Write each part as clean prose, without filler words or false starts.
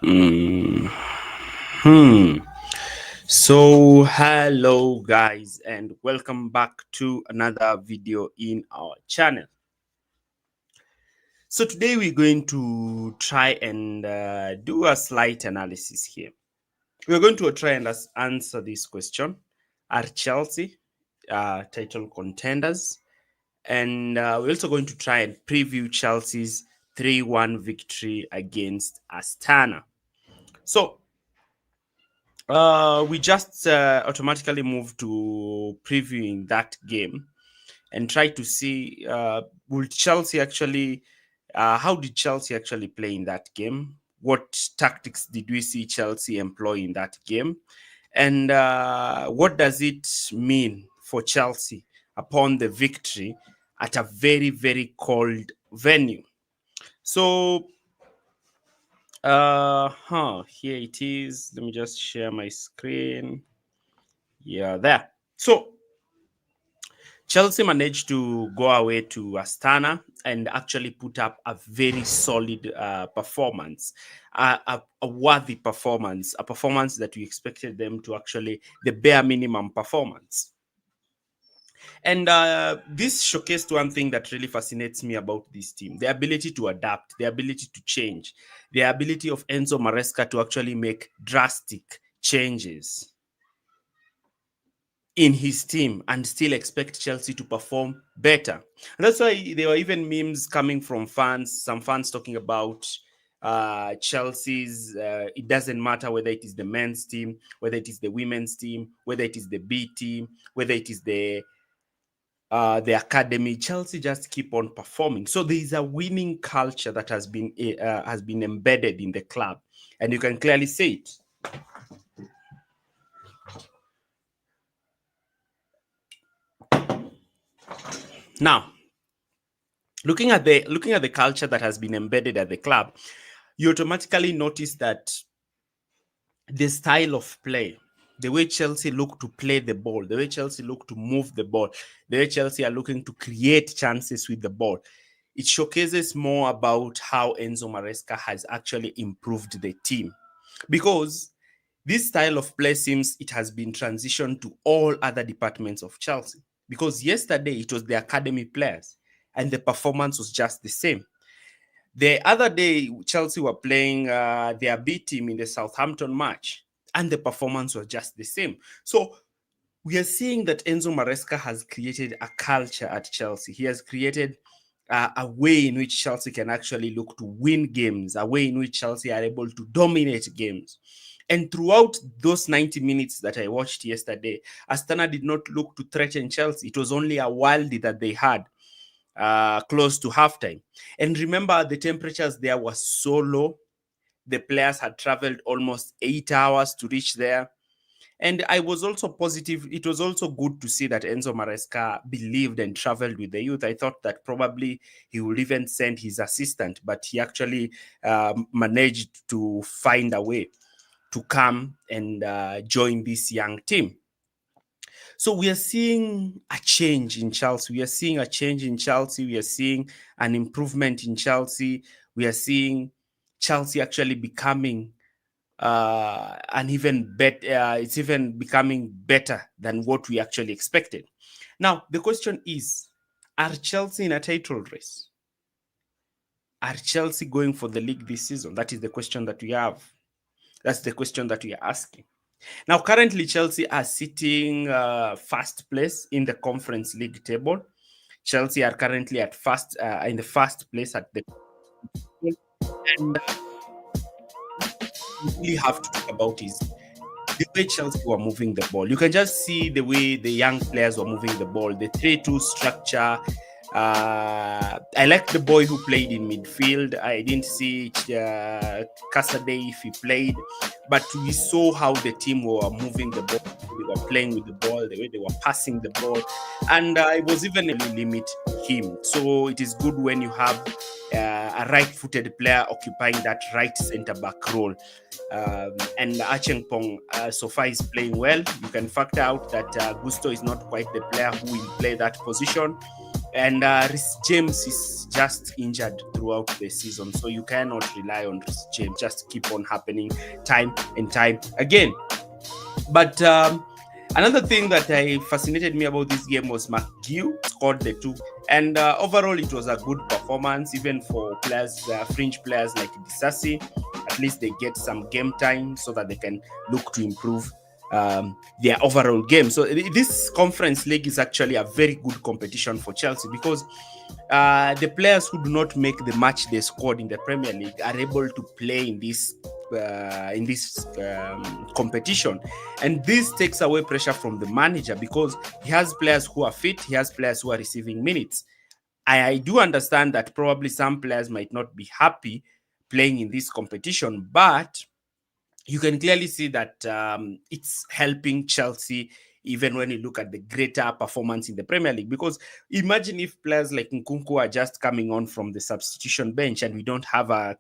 Mm. Hmm. So, hello guys, and welcome back to another video in our channel. So today we're going to try and do a slight analysis here. We're going to try and answer this question: Are Chelsea title contenders? And we're also going to try and preview Chelsea's 3-1 victory against Astana. So we just automatically move to previewing that game and try to see will Chelsea actually how did Chelsea actually play in that game? What tactics did we see Chelsea employ in that game? And what does it mean for Chelsea upon the victory at a very, very cold venue? So here it is. Let me just share my screen. Yeah, there. So Chelsea managed to go away to Astana and actually put up a very solid performance, a worthy performance, a performance that we expected them to actually, the bare minimum performance. And this showcased one thing that really fascinates me about this team: the ability to adapt, the ability to change, the ability of Enzo Maresca to actually make drastic changes in his team and still expect Chelsea to perform better. And that's why there were even memes coming from fans, some fans talking about Chelsea's, it doesn't matter whether it is the men's team, whether it is the women's team, whether it is the B team, whether it is the academy. Chelsea just keep on performing. So there is a winning culture that has been embedded in the club, and you can clearly see it. Now, looking at the culture that has been embedded at the club, you automatically notice that the style of play, the way Chelsea look to play the ball, the way Chelsea look to move the ball, the way Chelsea are looking to create chances with the ball, it showcases more about how Enzo Maresca has actually improved the team. Because this style of play seems it has been transitioned to all other departments of Chelsea. Because yesterday it was the academy players and the performance was just the same. The other day, Chelsea were playing their B team in the Southampton match, and the performance was just the same. So we are seeing that Enzo Maresca has created a culture at Chelsea. He has created a way in which Chelsea can actually look to win games, a way in which Chelsea are able to dominate games. And throughout those 90 minutes that I watched yesterday, Astana did not look to threaten Chelsea. It was only a Wildy that they had close to halftime. And remember, the temperatures there were so low. The players had traveled almost 8 hours to reach there. And I was also positive. It was also good to see that Enzo Maresca believed and traveled with the youth. I thought that probably he would even send his assistant, but he actually managed to find a way to come and join this young team. So we are seeing a change in Chelsea. We are seeing a change in Chelsea. We are seeing an improvement in Chelsea. We are seeing Chelsea actually becoming an even better. It's even becoming better than what we actually expected. Now the question is: Are Chelsea in a title race? Are Chelsea going for the league this season? That is the question that we have. That's the question that we are asking. Now, currently, Chelsea are sitting first place in the Conference League table. Chelsea are currently at in the first place at the, and we really have to talk about is the way Chelsea were moving the ball. You can just see the way the young players were moving the ball, the 3-2 structure. I like the boy who played in midfield. I didn't see Casaday if he played, but we saw how the team were moving the ball. They were playing with the ball, the way they were passing the ball, and I was even able to limit him. So it is good when you have a right-footed player occupying that right centre-back role. And Achengpong so far is playing well. You can factor out that Gusto is not quite the player who will play that position. And James is just injured throughout the season, so you cannot rely on James. Just keep on happening time and time again. But another thing that fascinated me about this game was McGew scored the two, and overall it was a good performance, even for players, fringe players like Disasi. At least they get some game time so that they can look to improve their overall game. So this Conference League is actually a very good competition for Chelsea, because the players who do not make the match they scored in the Premier League are able to play in this competition, and this takes away pressure from the manager, because he has players who are fit, he has players who are receiving minutes. I do understand that probably some players might not be happy playing in this competition, but you can clearly see that it's helping Chelsea, even when you look at the greater performance in the Premier League. Because imagine if players like Nkunku are just coming on from the substitution bench and we don't have a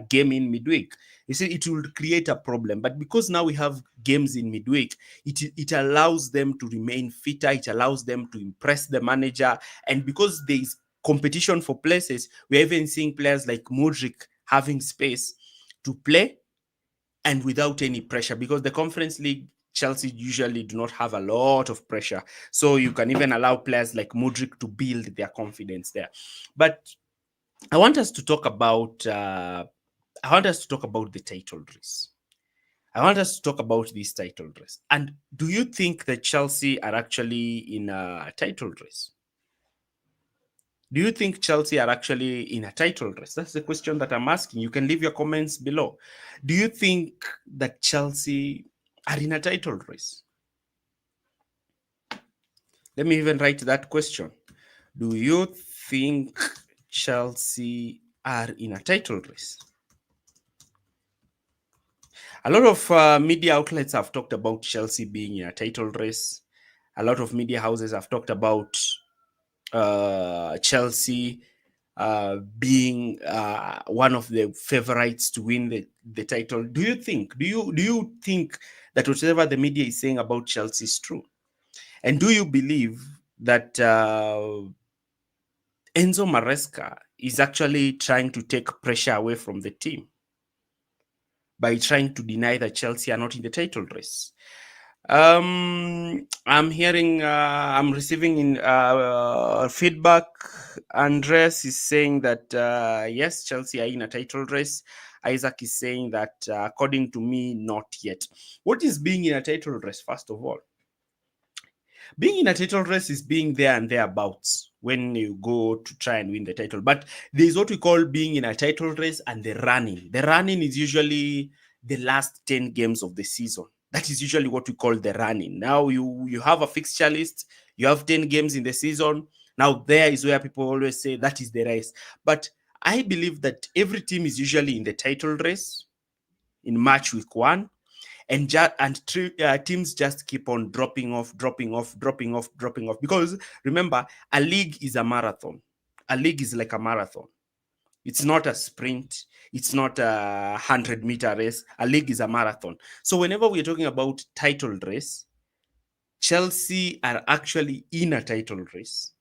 game in midweek. You see, it will create a problem. But because now we have games in midweek, it allows them to remain fitter, it allows them to impress the manager. And because there is competition for places, we're even seeing players like Mudryk having space to play and without any pressure, because the Conference League, Chelsea usually do not have a lot of pressure. So you can even allow players like Mudryk to build their confidence there. But I want us to talk about the title race. I want us to talk about this title race. And do you think that Chelsea are actually in a title race? Do you think Chelsea are actually in a title race? That's the question that I'm asking. You can leave your comments below. Do you think that Chelsea are in a title race? Let me even write that question. Do you think Chelsea are in a title race? A lot of media outlets have talked about Chelsea being in a title race. A lot of media houses have talked about Chelsea being one of the favorites to win the title. Do you think that whatever the media is saying about Chelsea is true? And do you believe that Enzo Maresca is actually trying to take pressure away from the team by trying to deny that Chelsea are not in the title race? I'm receiving in feedback. Andres is saying that yes, Chelsea are in a title race. Isaac is saying that according to me, not yet. What is being in a title race, first of all? Being in a title race is being there and thereabouts when you go to try and win the title. But there's what we call being in a title race and the running. The running is usually the last 10 games of the season. That is usually what we call the running. Now you have a fixture list, you have 10 games in the season. Now there is where people always say that is the race. But I believe that every team is usually in the title race in match week 1, and teams just keep on dropping off, because remember, a league is a marathon. A league is like a marathon. It's not a sprint. It's not a 100-meter race. A league is a marathon. So whenever we're talking about title race, Chelsea are actually in a title race.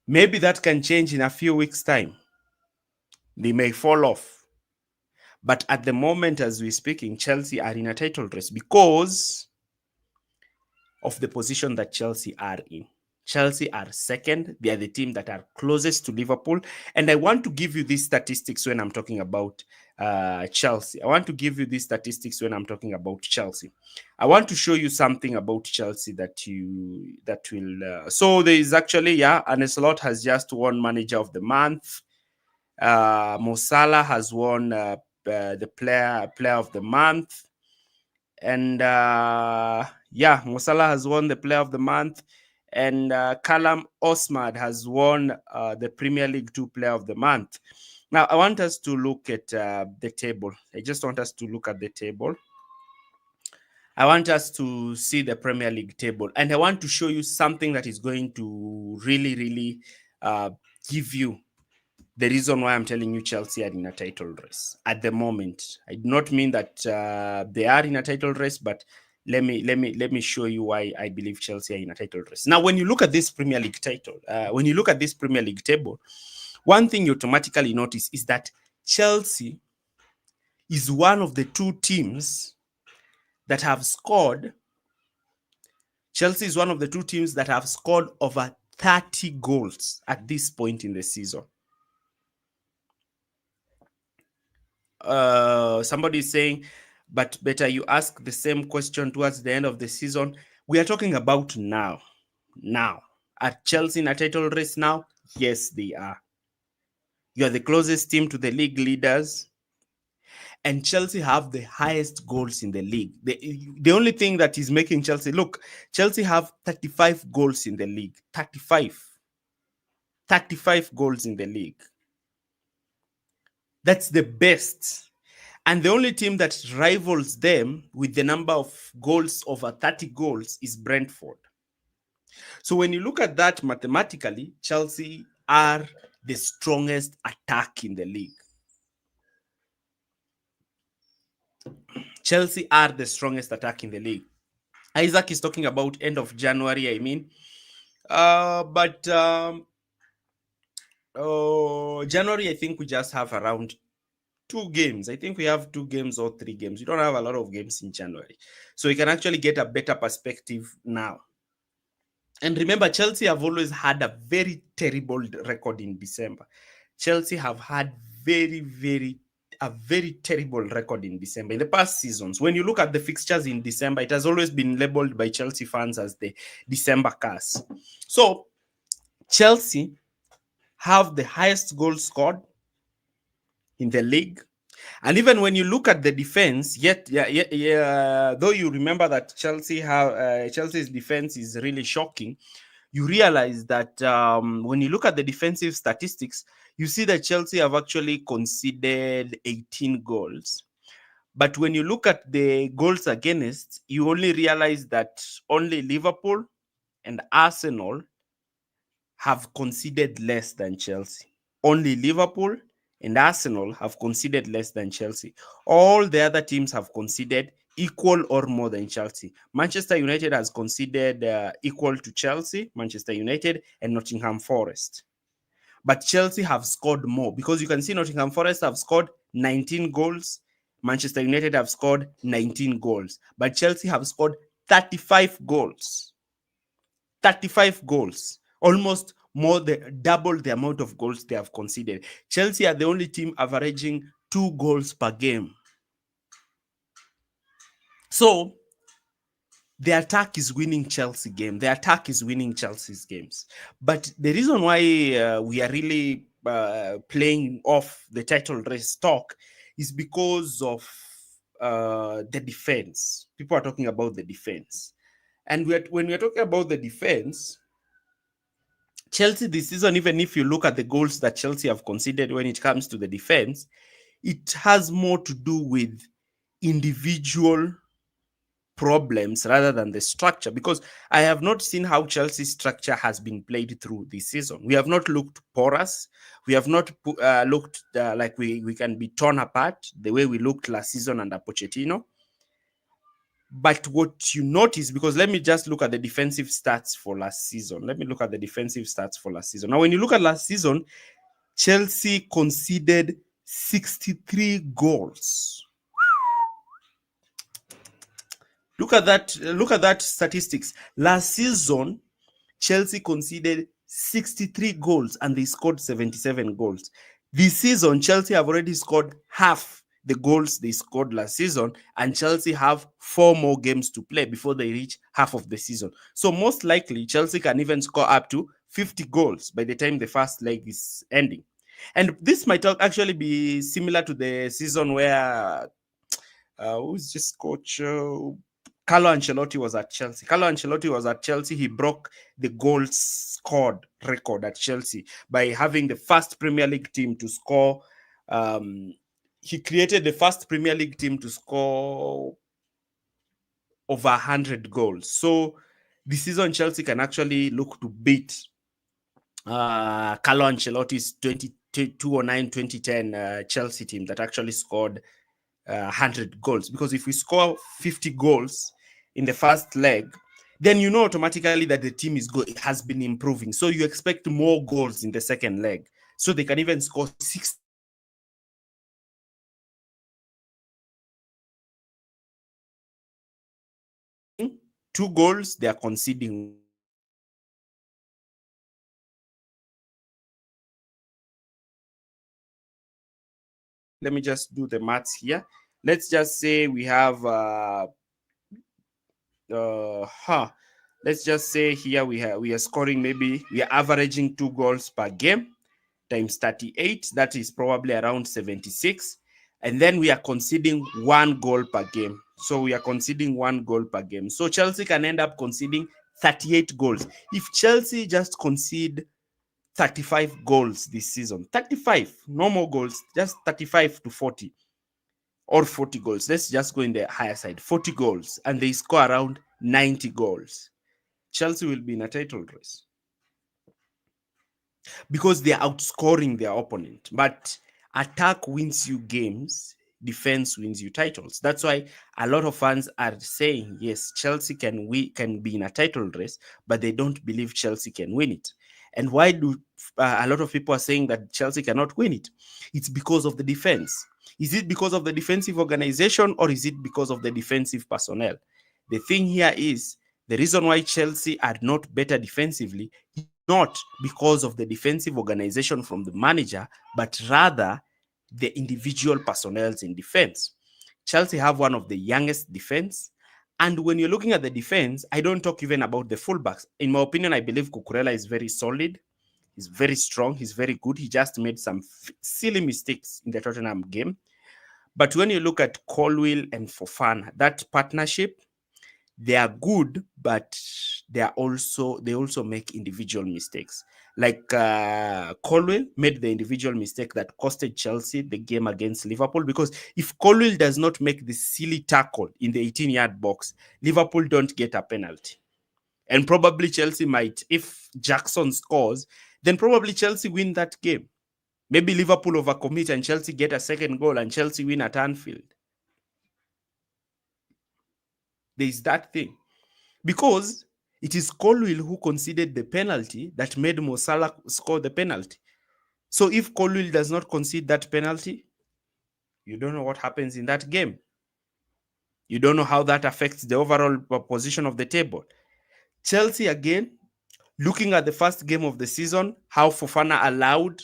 Maybe that can change in a few weeks' time. They may fall off. But at the moment, as we're speaking, Chelsea are in a title race because of the position that Chelsea are in. Chelsea are second. They are the team that are closest to Liverpool. And I want to give you these statistics when I'm talking about Chelsea. I want to give you these statistics when I'm talking about Chelsea. I want to show you something about Chelsea that will. So there is actually, Arne Slot has just won Manager of the Month. Mo Salah has won the player of the month. And Mo Salah has won the Player of the Month, and Callum Osmad has won the Premier League 2 Player of the Month. Now, I want us to look at the table. I just want us to look at the table. I want us to see the Premier League table, and I want to show you something that is going to really, really give you the reason why I'm telling you Chelsea are in a title race at the moment. I do not mean that they are in a title race, but let me show you why I believe Chelsea are in a title race. Now, when you look at this Premier League title, when you look at this Premier League table, one thing you automatically notice is that Chelsea is one of the two teams that have scored. Chelsea is one of the two teams that have scored over 30 goals at this point in the season. Somebody is saying, but better you ask the same question towards the end of the season. We are talking about now. Now, are Chelsea in a title race now? Yes, they are. You are the closest team to the league leaders, and Chelsea have the highest goals in the league. The only thing that is making Chelsea look, Chelsea have 35 goals in the league. 35 goals in the league. That's the best. And the only team that rivals them with the number of goals over 30 goals is Brentford. So when you look at that mathematically, Chelsea are the strongest attack in the league. Chelsea are the strongest attack in the league. Isaac is talking about end of January, I mean. January, I think we just have around 2 games. I think we have 2 games or 3 games. We don't have a lot of games in January. So we can actually get a better perspective now. And remember, Chelsea have always had a very terrible record in December. Chelsea have had a very terrible record in December. In the past seasons, when you look at the fixtures in December, it has always been labeled by Chelsea fans as the December curse. So Chelsea have the highest goals scored in the league. And even when you look at the defense, though you remember that Chelsea's defense is really shocking, you realize that when you look at the defensive statistics, you see that Chelsea have actually conceded 18 goals. But when you look at the goals against, you only realize that only Liverpool and Arsenal have conceded less than Chelsea. Only Liverpool and Arsenal have conceded less than Chelsea. All the other teams have conceded equal or more than Chelsea. Manchester United has conceded equal to Chelsea, Manchester United, and Nottingham Forest. But Chelsea have scored more, because you can see Nottingham Forest have scored 19 goals. Manchester United have scored 19 goals. But Chelsea have scored 35 goals. 35 goals. Almost double the amount of goals they have conceded. Chelsea are the only team averaging 2 goals per game. So the attack is winning Chelsea game. The attack is winning Chelsea's games. But the reason why we are really playing off the title race talk is because of the defense. People are talking about the defense. And when we're talking about the defense, Chelsea this season, even if you look at the goals that Chelsea have conceded when it comes to the defense, it has more to do with individual problems rather than the structure, because I have not seen how Chelsea's structure has been played through this season. We have not looked porous. We have not looked like we can be torn apart the way we looked last season under Pochettino. But what you notice, because let me just look at the defensive stats for last season. Now, when you look at last season, Chelsea conceded 63 goals. Look at that statistics. Last season, Chelsea conceded 63 goals and they scored 77 goals. This season, Chelsea have already scored half the goals they scored last season, and Chelsea have 4 more games to play before they reach half of the season. So most likely, Chelsea can even score up to 50 goals by the time the first leg is ending. And this might actually be similar to the season where who's just coach? Carlo Ancelotti was at Chelsea. He broke the goals scored record at Chelsea by having the first Premier League team to score. He created the first Premier League team to score over 100 goals. So this season, Chelsea can actually look to beat Carlo Ancelotti's 2009-2010 Chelsea team that actually scored 100 goals. Because if we score 50 goals in the first leg, then you know automatically that the team has been improving. So you expect more goals in the second leg. So they can even score 2 goals, they are conceding. Let me just do the maths here. Let's just say we have let's just say here we are scoring, maybe we are averaging 2 goals per game times 38, that is probably around 76, and then we are conceding 1 goal per game. So we are conceding 1 goal per game, so Chelsea can end up conceding 38 goals. If Chelsea just concede 35 goals this season, 35, no more goals, just 35 to 40, or 40 goals, let's just go in the higher side, 40 goals, and they score around 90 goals, Chelsea will be in a title race because they are outscoring their opponent. But attack wins you games, defense wins you titles. That's why a lot of fans are saying, yes, Chelsea can be in a title race, but they don't believe Chelsea can win it. And why do a lot of people are saying that Chelsea cannot win it? It's because of the defense. Is it because of the defensive organization, or is it because of the defensive personnel? The thing here is, the reason why Chelsea are not better defensively is not because of the defensive organization from the manager, but rather the individual personnel in defense. Chelsea have one of the youngest defense. And when you're looking at the defense, I don't talk even about the fullbacks. In my opinion, I believe Cucurella is very solid. He's very strong. He's very good. He just made some silly mistakes in the Tottenham game. But when you look at Colwill and Fofana, that partnership, they are good, but they also make individual mistakes. Like Colwill made the individual mistake that costed Chelsea the game against Liverpool, because if Colwill does not make the silly tackle in the 18-yard box, Liverpool don't get a penalty. And probably Chelsea might, if Jackson scores, then probably Chelsea win that game. Maybe Liverpool overcommit and Chelsea get a second goal and Chelsea win at Anfield. There is that thing. Because it is Colwill who conceded the penalty that made Mo Salah score the penalty. So if Colwill does not concede that penalty, you don't know what happens in that game. You don't know how that affects the overall position of the table. Chelsea, again, looking at the first game of the season, how Fofana allowed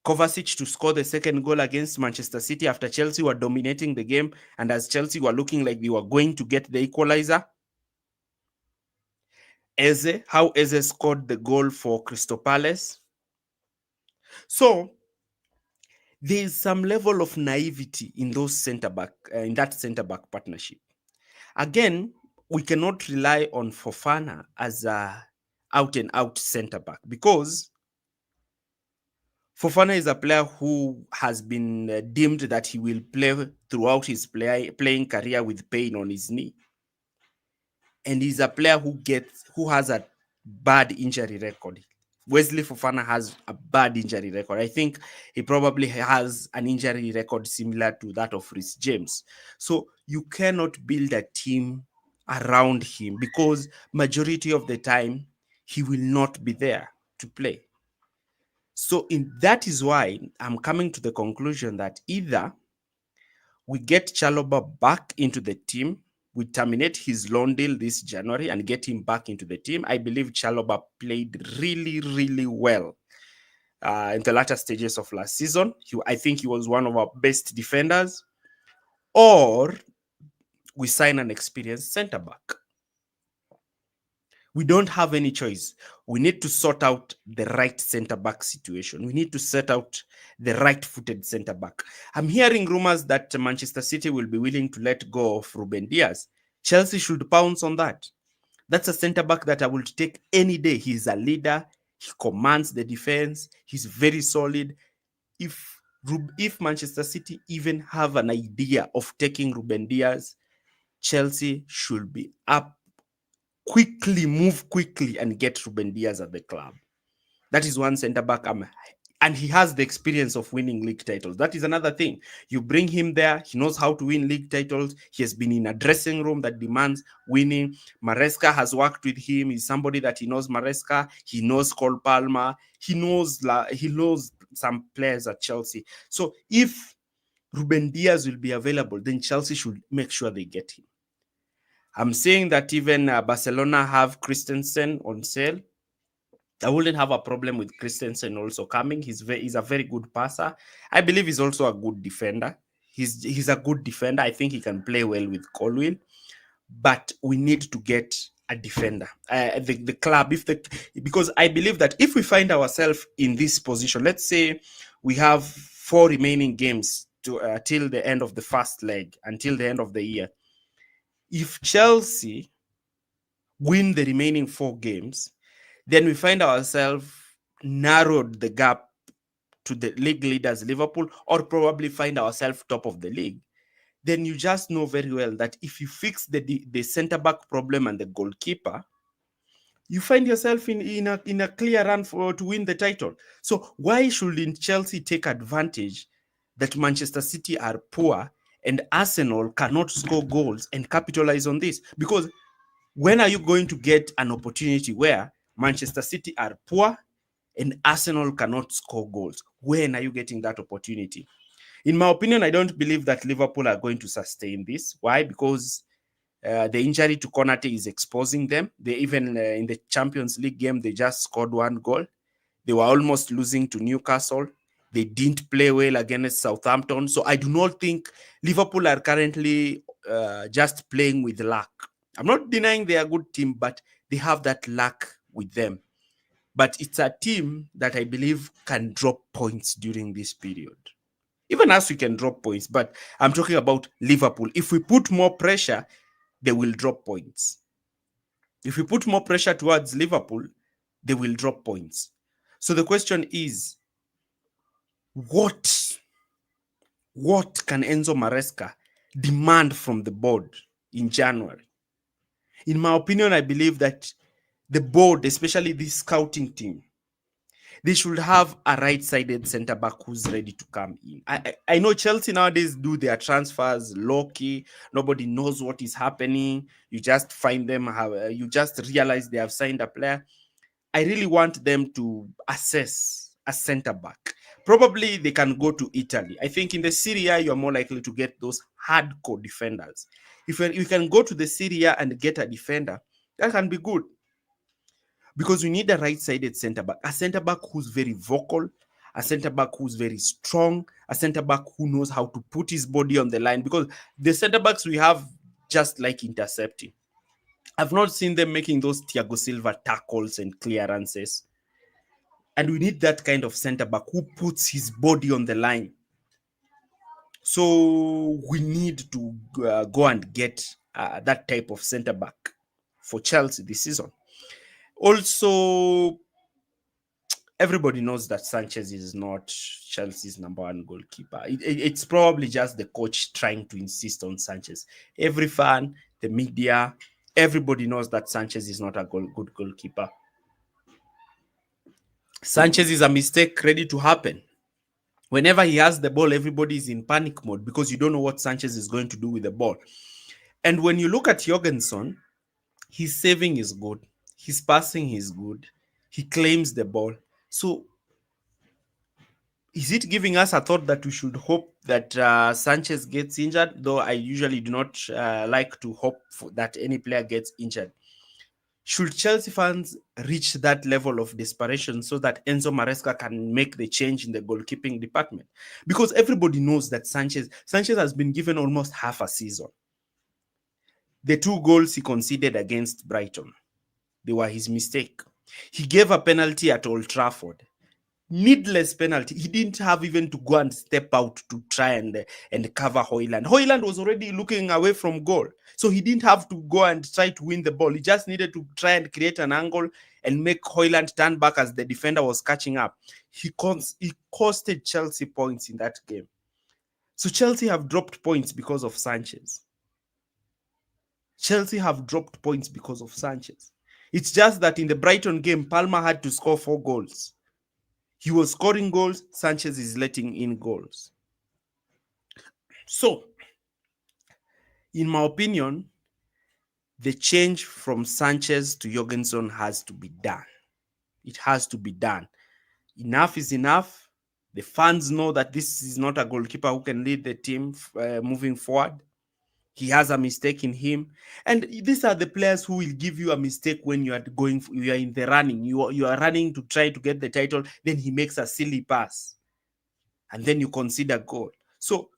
Kovacic to score the second goal against Manchester City after Chelsea were dominating the game, and as Chelsea were looking like they were going to get the equalizer. How Eze scored the goal for Crystal Palace. So there is some level of naivety in that centre back partnership. Again, we cannot rely on Fofana as a out and out centre back, because Fofana is a player who has been deemed that he will play throughout his playing career with pain on his knee. And he's a player who has a bad injury record. Wesley Fofana has a bad injury record. I think he probably has an injury record similar to that of Reece James. So you cannot build a team around him, because majority of the time he will not be there to play. So that is why I'm coming to the conclusion that either we get Chalobah back into the team, we terminate his loan deal this January and get him back into the team. I believe Chalobah played really, really well in the latter stages of last season. I think he was one of our best defenders. Or we sign an experienced centre back. We don't have any choice. We need to sort out the right centre back situation. We need to set out the right-footed centre back. I'm hearing rumors that Manchester City will be willing to let go of Ruben Dias. Chelsea should pounce on that. That's a centre back that I will take any day. He's a leader. He commands the defense. He's very solid. If Manchester City even have an idea of taking Ruben Dias, Chelsea should be up move quickly and get Ruben Dias at the club. That is one centre back I'm And he has the experience of winning league titles. That is another thing. You bring him there, he knows how to win league titles. He has been in a dressing room that demands winning. Maresca has worked with him. He's somebody that he knows Maresca. He knows Cole Palmer. He knows some players at Chelsea. So if Ruben Diaz will be available, then Chelsea should make sure they get him. I'm saying that even Barcelona have Christensen on sale. I wouldn't have a problem with Christensen also coming. He's a very good passer. I believe he's also a good defender. He's a good defender. I think he can play well with Colwill, but we need to get a defender. The club, because I believe that if we find ourselves in this position, let's say we have 4 remaining games to till the end of the first leg, until the end of the year. If Chelsea win the remaining 4 games, then we find ourselves narrowed the gap to the league leaders, Liverpool, or probably find ourselves top of the league. Then you just know very well that if you fix the centre back problem and the goalkeeper, you find yourself in a clear run to win the title. So why shouldn't Chelsea take advantage that Manchester City are poor and Arsenal cannot score goals and capitalize on this? Because when are you going to get an opportunity where Manchester City are poor and Arsenal cannot score goals? When are you getting that opportunity? In my opinion, I don't believe that Liverpool are going to sustain this. Why? Because the injury to Konate is exposing them. They even in the Champions League game, they just scored 1 goal. They were almost losing to Newcastle. They didn't play well against Southampton. So I do not think Liverpool are currently just playing with luck. I'm not denying they are a good team, but they have that luck with them. But it's a team that I believe can drop points during this period. Even us, we can drop points, but I'm talking about Liverpool. If we put more pressure, they will drop points. If we put more pressure towards Liverpool, they will drop points. So the question is, what can Enzo Maresca demand from the board in January? In my opinion, I believe that the board, especially this scouting team, they should have a right-sided centre-back who's ready to come in. I know Chelsea nowadays do their transfers low-key. Nobody knows what is happening. You just find them, you just realize they have signed a player. I really want them to assess a centre-back. Probably they can go to Italy. I think in the Serie A, you're more likely to get those hardcore defenders. If you can go to the Serie A and get a defender, that can be good. Because we need a right-sided centre-back, a centre-back who's very vocal, a centre-back who's very strong, a centre-back who knows how to put his body on the line. Because the centre-backs we have just like intercepting. I've not seen them making those Thiago Silva tackles and clearances. And we need that kind of centre-back who puts his body on the line. So we need to go and get that type of centre-back for Chelsea this season. Also, everybody knows that Sanchez is not Chelsea's number 1 goalkeeper. It's probably just the coach trying to insist on Sanchez. Every fan, the media, everybody knows that Sanchez is not a good goalkeeper. Sanchez is a mistake ready to happen. Whenever he has the ball, everybody is in panic mode because you don't know what Sanchez is going to do with the ball. And when you look at Jorgensen, his saving is good. His passing is good. He claims the ball. So is it giving us a thought that we should hope that Sanchez gets injured? Though I usually do not like to hope that any player gets injured. Should Chelsea fans reach that level of desperation so that Enzo Maresca can make the change in the goalkeeping department? Because everybody knows that Sanchez has been given almost half a season. The 2 goals he conceded against Brighton, they were his mistake. He gave a penalty at Old Trafford. Needless penalty. He didn't have even to go and step out to try and cover Højlund. Højlund was already looking away from goal. So he didn't have to go and try to win the ball. He just needed to try and create an angle and make Højlund turn back as the defender was catching up. He costed Chelsea points in that game. So Chelsea have dropped points because of Sanchez. Chelsea have dropped points because of Sanchez. It's just that in the Brighton game, Palmer had to score 4 goals. He was scoring goals. Sanchez is letting in goals. So, in my opinion, the change from Sanchez to Jorgensen has to be done. It has to be done. Enough is enough. The fans know that this is not a goalkeeper who can lead the team moving forward. He has a mistake in him, and these are the players who will give you a mistake when you are you are in the running. You are running to try to get the title. Then he makes a silly pass, and then you consider goal. So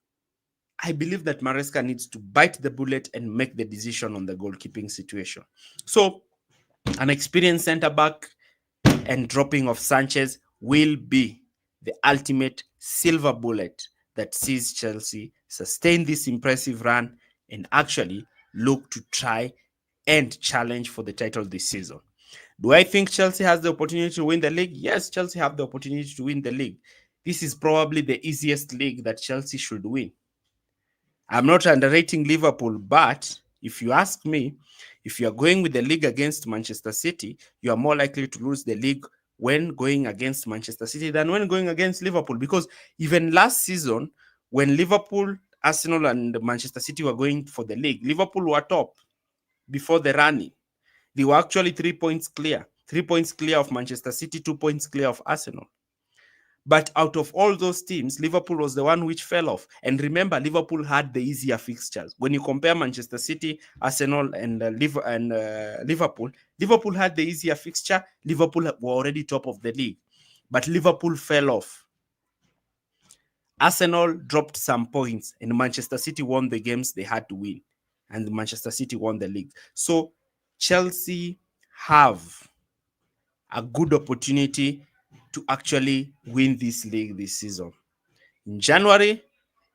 I believe that Maresca needs to bite the bullet and make the decision on the goalkeeping situation. So an experienced centre back and dropping of Sanchez will be the ultimate silver bullet that sees Chelsea sustain this impressive run and actually look to try and challenge for the title this season. Do I think Chelsea has the opportunity to win the league? Yes, Chelsea have the opportunity to win the league. This is probably the easiest league that Chelsea should win. I'm not underrating Liverpool, but if you ask me, if you are going with the league against Manchester City, you are more likely to lose the league when going against Manchester City than when going against Liverpool. Because even last season, when Liverpool, Arsenal, and Manchester City were going for the league, Liverpool were top before the running. They were actually 3 points clear. 3 points clear of Manchester City, 2 points clear of Arsenal. But out of all those teams, Liverpool was the one which fell off. And remember, Liverpool had the easier fixtures. When you compare Manchester City, Arsenal, and Liverpool, Liverpool had the easier fixture. Liverpool were already top of the league. But Liverpool fell off. Arsenal dropped some points, and Manchester City won the games they had to win. And Manchester City won the league. So Chelsea have a good opportunity to actually win this league this season. In January,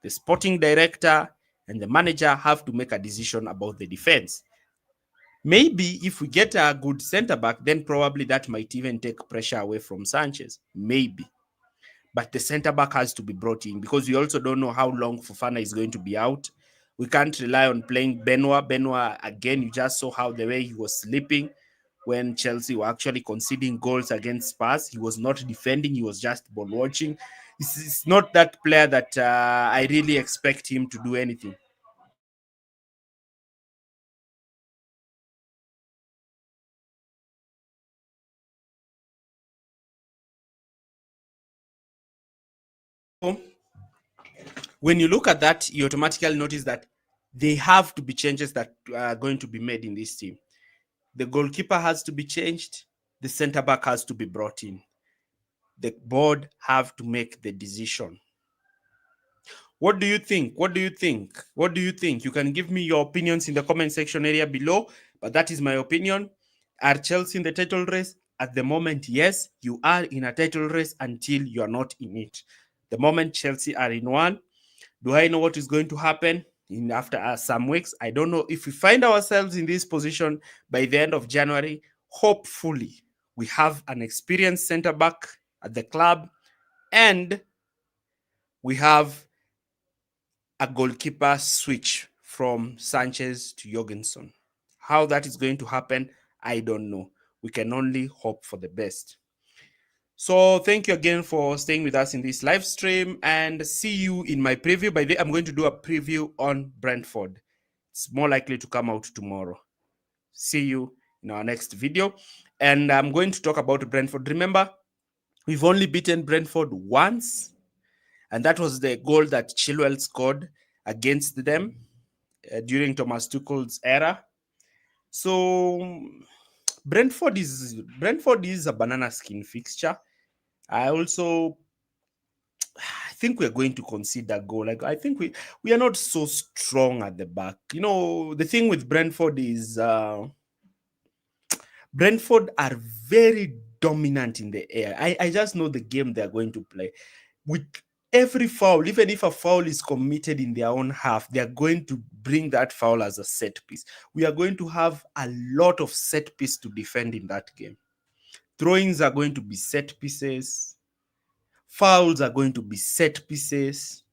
the sporting director and the manager have to make a decision about the defense. Maybe if we get a good center back, then probably that might even take pressure away from Sanchez. Maybe. But the center back has to be brought in because we also don't know how long Fofana is going to be out. We can't rely on playing Benoit. Benoit, again, you just saw how the way he was sleeping when Chelsea were actually conceding goals against Spurs. He was not defending, he was just ball watching. It's not that player that I really expect him to do anything. So when you look at that, you automatically notice that there have to be changes that are going to be made in this team. The goalkeeper has to be changed. The center back has to be brought in. The board have to make the decision. What do you think? What do you think? What do you think? You can give me your opinions in the comment section area below, but that is my opinion. Are Chelsea in the title race? At the moment, yes, you are in a title race until you are not in it. The moment Chelsea are in one, do I know what is going to happen in after some weeks? I don't know. If we find ourselves in this position by the end of January, hopefully we have an experienced center back at the club and we have a goalkeeper switch from Sanchez to Jorgensen. How that is going to happen, I don't know. We can only hope for the best. So thank you again for staying with us in this live stream and see you in my preview. By the way, I'm going to do a preview on Brentford. It's more likely to come out tomorrow. See you in our next video. And I'm going to talk about Brentford. Remember, we've only beaten Brentford once, and that was the goal that Chilwell scored against them during Thomas Tuchel's era. So Brentford is a banana skin fixture. I also think we're going to concede that goal. Like I think we are not so strong at the back. You know, the thing with Brentford is Brentford are very dominant in the air. I just know the game they're going to play. With every foul, even if a foul is committed in their own half, they are going to bring that foul as a set piece. We are going to have a lot of set piece to defend in that game. Throw-ins are going to be set pieces. Fouls are going to be set pieces.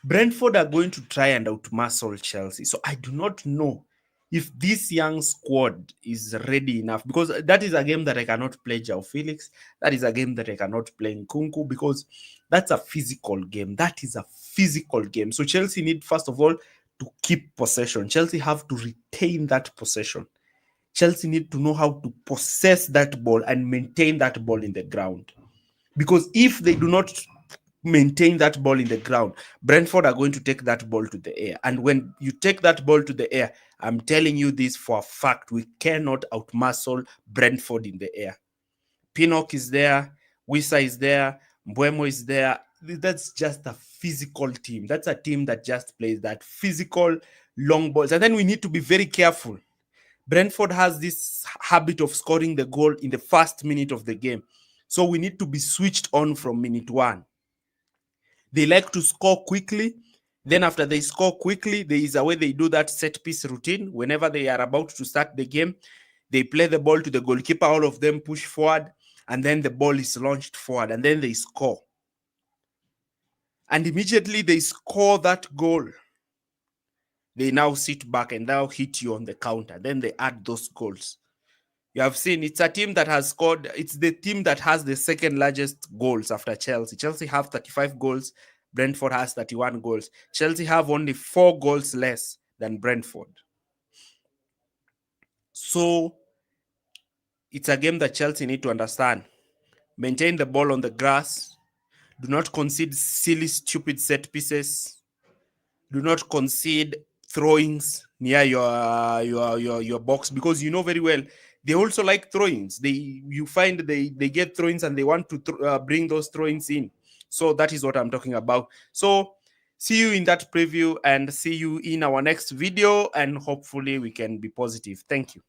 Brentford are going to try and outmuscle Chelsea. So I do not know if this young squad is ready enough, because that is a game that I cannot play Jao Felix, that is a game that I cannot play Nkunku, because that's a physical game. That is a physical game. So Chelsea need, first of all, to keep possession. Chelsea have to retain that possession. Chelsea need to know how to possess that ball and maintain that ball in the ground. Because if they do not maintain that ball in the ground, Brentford are going to take that ball to the air. And when you take that ball to the air, I'm telling you this for a fact, we cannot outmuscle Brentford in the air. Pinnock is there, Wissa is there, Mbuemo is there. That's just a physical team. That's a team that just plays that physical long balls. And then we need to be very careful. Brentford has this habit of scoring the goal in the first minute of the game. So we need to be switched on from minute one. They like to score quickly. Then after they score quickly, there is a way they do that set piece routine. Whenever they are about to start the game, they play the ball to the goalkeeper, all of them push forward, and then the ball is launched forward, and then they score. And immediately they score that goal, they now sit back and now hit you on the counter. Then they add those goals. You have seen it's a team that has scored, it's the team that has the second largest goals after Chelsea. Chelsea have 35 goals, Brentford has 31 goals. Chelsea have only 4 goals less than Brentford. So it's a game that Chelsea need to understand. Maintain the ball on the grass. Do not concede silly, stupid set pieces. Do not concede throwings near your box, because you know very well they also like throw-ins. You find they get throw-ins and they want to bring those throw-ins in. So that is what I'm talking about. So see you in that preview and see you in our next video, and hopefully we can be positive. Thank you.